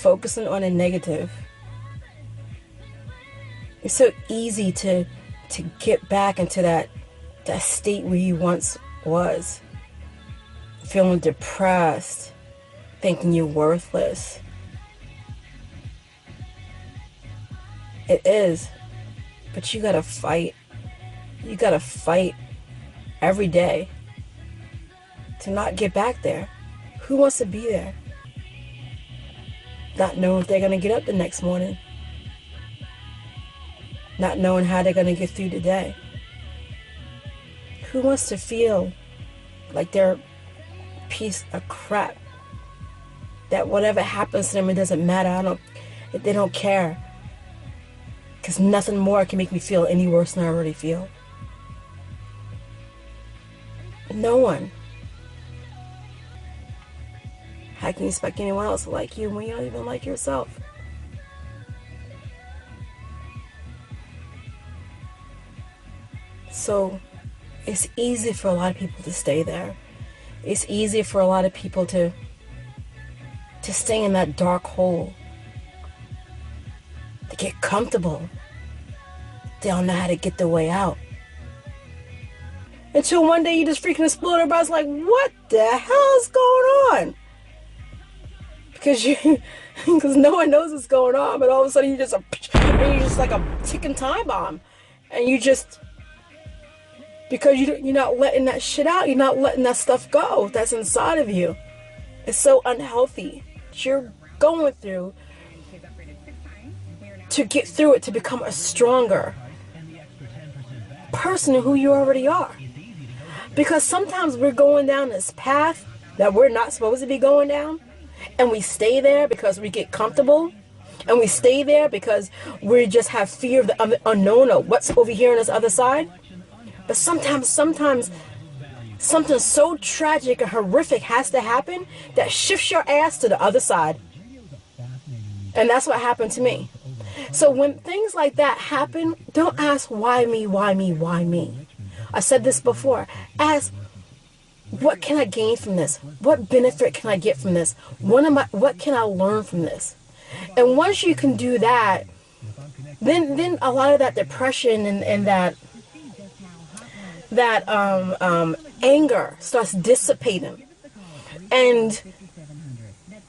focusing on a negative. It's so easy to get back into that state where you once was. Feeling depressed, thinking you're worthless. It is. But you gotta fight. You gotta fight every day to not get back there. Who wants to be there? Not knowing if they're gonna get up the next morning. Not knowing how they're gonna get through the day. Who wants to feel like they're a piece of crap? That whatever happens to them, it doesn't matter. They don't care. Because nothing more can make me feel any worse than I already feel. No one. How can you expect anyone else to like you when you don't even like yourself? So it's easy for a lot of people to stay there. It's easy for a lot of people to stay in that dark hole. To get comfortable. They don't know how to get their way out. Until one day you just freaking explode. Everybody's like, what the hell is going on? Because no one knows what's going on, but all of a sudden you're just like a ticking time bomb. And you just, because you're not letting that shit out, you're not letting that stuff go that's inside of you. It's so unhealthy. You're going through to get through it, to become a stronger person who you already are. Because sometimes we're going down this path that we're not supposed to be going down, and we stay there because we get comfortable, and we stay there because we just have fear of the unknown or what's over here on this other side. But sometimes something so tragic and horrific has to happen that shifts your ass to the other side. And that's what happened to me. So when things like that happen, don't ask why me, why me, why me. I said this before. Ask, what can I gain from this? What benefit can I get from this? What can I learn from this? And once you can do that, then a lot of that depression and that anger starts dissipating, and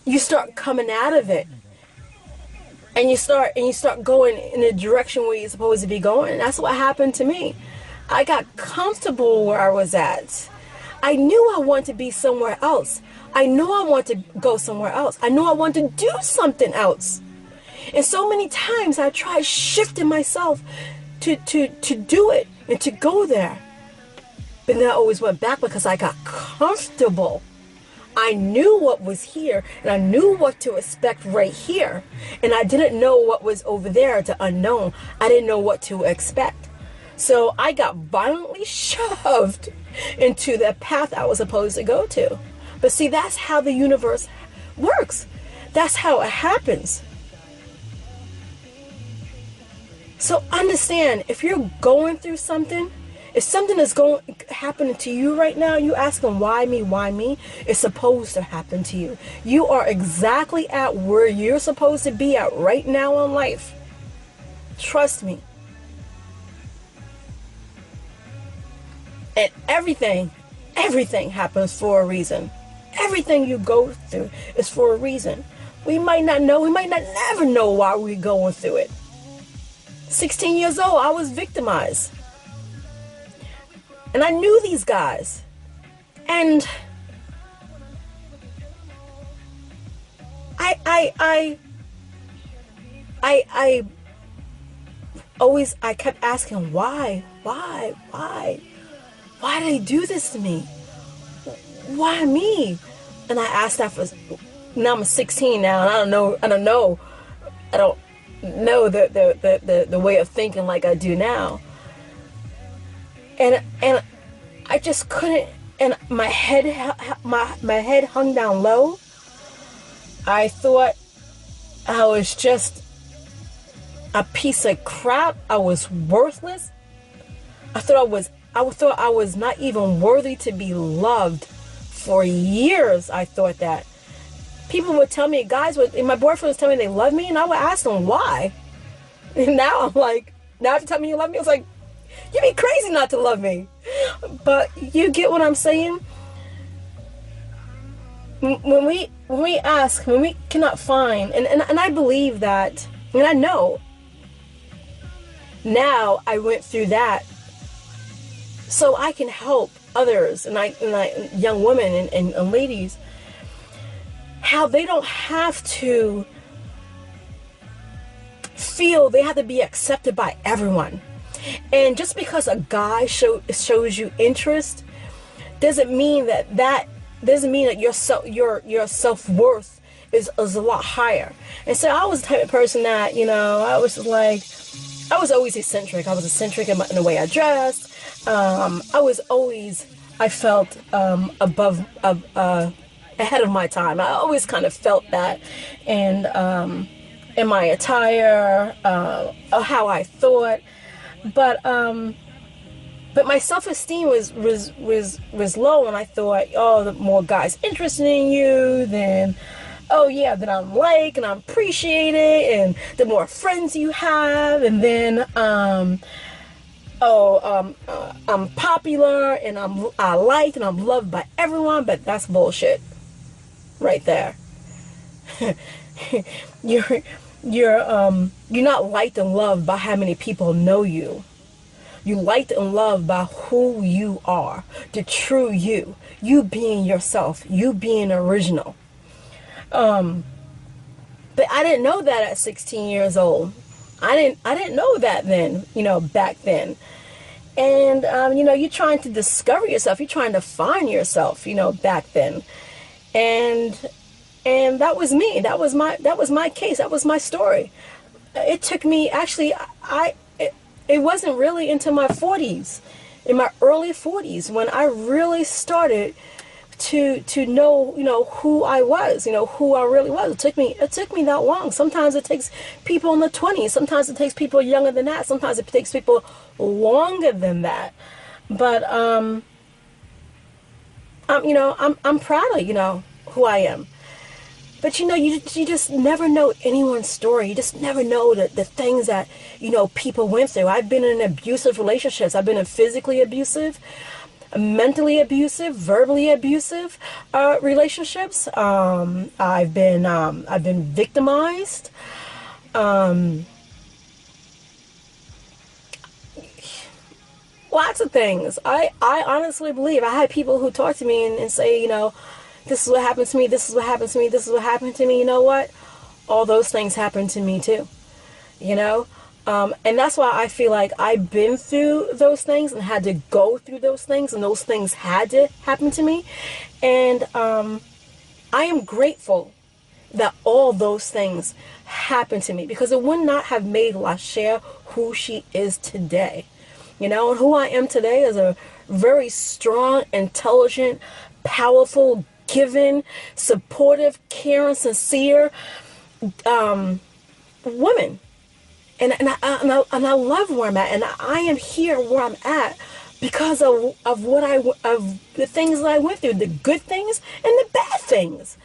you start coming out of it. And you start going in the direction where you're supposed to be going. And that's what happened to me. I got comfortable where I was at. I knew I wanted to be somewhere else. I knew I wanted to go somewhere else. I knew I wanted to do something else. And so many times I tried shifting myself to do it and to go there. But then I always went back because I got comfortable. I knew what was here, and I knew what to expect right here. And I didn't know what was over there, the unknown. I didn't know what to expect. So I got violently shoved into the path I was supposed to go to. But see, that's how the universe works. That's how it happens. So understand, if you're going through something, if something is happening to you right now, you asking why me, why me? It's supposed to happen to you. You are exactly at where you're supposed to be at right now in life. Trust me. And everything happens for a reason. Everything you go through is for a reason. We might not know, we might not never know why we're going through it. 16 years old, I was victimized. And I knew these guys. And I kept asking, why did they do this to me? Why me? And I asked that for, now I'm 16 now, and I don't know the way of thinking like I do now. And I just couldn't, and my head hung down low. I thought I was just a piece of crap. I was worthless. I thought I was not even worthy to be loved. For years I thought that. people would tell me, guys would, and my boyfriend was telling me they love me, and I would ask them why. And now I'm like, now if you tell me you love me, it's like, you'd be crazy not to love me. But you get what I'm saying? When we ask, when we cannot find, and I believe that, and I know, now I went through that, so I can help others, and young women and ladies, how they don't have to feel they have to be accepted by everyone. And just because a guy shows you interest doesn't mean that your self-worth is a lot higher. And so I was the type of person that, I was always eccentric. I was eccentric in the way I dressed. I felt ahead of my time. I always kind of felt that, and in my attire, how I thought, but my self-esteem was low, and I thought, oh, the more guys interested in you, then, oh yeah, that I'm like and I'm appreciated, and the more friends you have, and then I'm popular, and I liked and I'm loved by everyone. But that's bullshit right there. You're not liked and loved by how many people know you. You liked and loved by who you are, the true you being yourself, you being original. But I didn't know that at 16 years old. I didn't know that then, back then. And you're trying to discover yourself, you're trying to find yourself, back then. And that was me. That was my case. That was my story. It took me, actually, it wasn't really into my 40s, in my early 40s, when I really started to know, who I was, who I really was. It took me that long. Sometimes it takes people in the 20s. Sometimes it takes people younger than that. Sometimes it takes people longer than that. But I'm proud of, who I am. But you just never know anyone's story. You just never know the things that, people went through. I've been in abusive relationships. I've been in physically abusive, mentally abusive, verbally abusive relationships. I've been victimized. Lots of things. I honestly believe, I had people who talk to me and say, this is what happened to me, this is what happened to me, this is what happened to me. You know what? All those things happened to me too. And that's why I feel like I've been through those things and had to go through those things, and those things had to happen to me. And I am grateful that all those things happened to me, because it would not have made Lashare who she is today. And who I am today is a very strong, intelligent, powerful, giving, supportive, caring, sincere woman. And I love where I'm at, and I am here where I'm at because of the things that I went through, the good things and the bad things,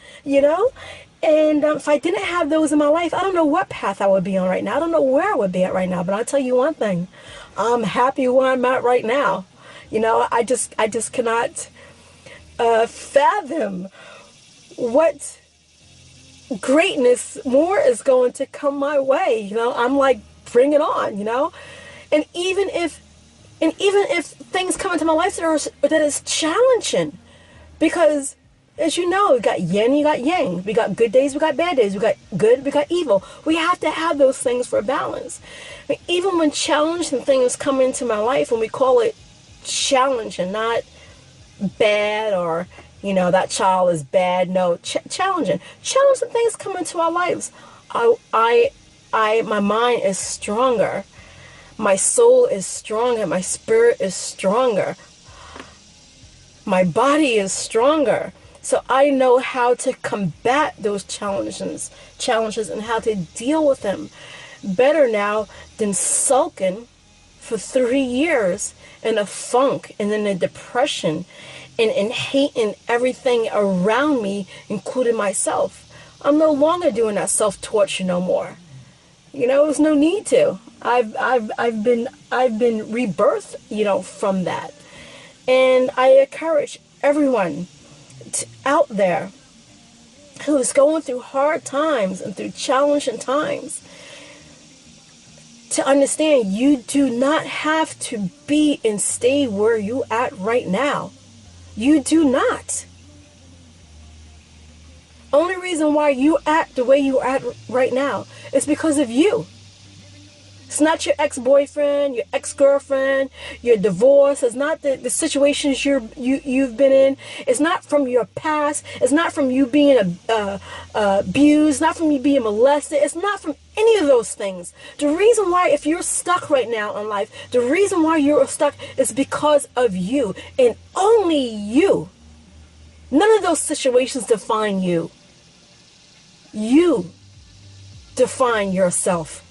And if I didn't have those in my life, I don't know what path I would be on right now. I don't know where I would be at right now. But I'll tell you one thing: I'm happy where I'm at right now. I just cannot fathom what greatness more is going to come my way. I'm like, bring it on. And even if things come into my life that is challenging, because as you know, we got yin, you got yang. We got good days, we got bad days. We got good, we got evil. We have to have those things for balance. Even when challenging things come into my life, and we call it challenge and not bad, or that child is bad. No, challenging things come into our lives. My mind is stronger. My soul is stronger. My spirit is stronger. My body is stronger. So I know how to combat those challenges and how to deal with them better now than sulking for 3 years in a funk and in a depression and hating everything around me, including myself. I'm no longer doing that self-torture no more. There's no need to. I've been rebirthed, from that. And I encourage everyone out there who is going through hard times and through challenging times to understand you do not have to be and stay where you at right now. You do not. Only reason why you act the way you are at right now is because of you. It's not your ex-boyfriend, your ex-girlfriend, your divorce. It's not the situations you've been in. It's not from your past. It's not from you being abused. Not from you being molested. It's not from any of those things. The reason why, if you're stuck right now in life, the reason why you're stuck is because of you and only you. None of those situations define you. You define yourself.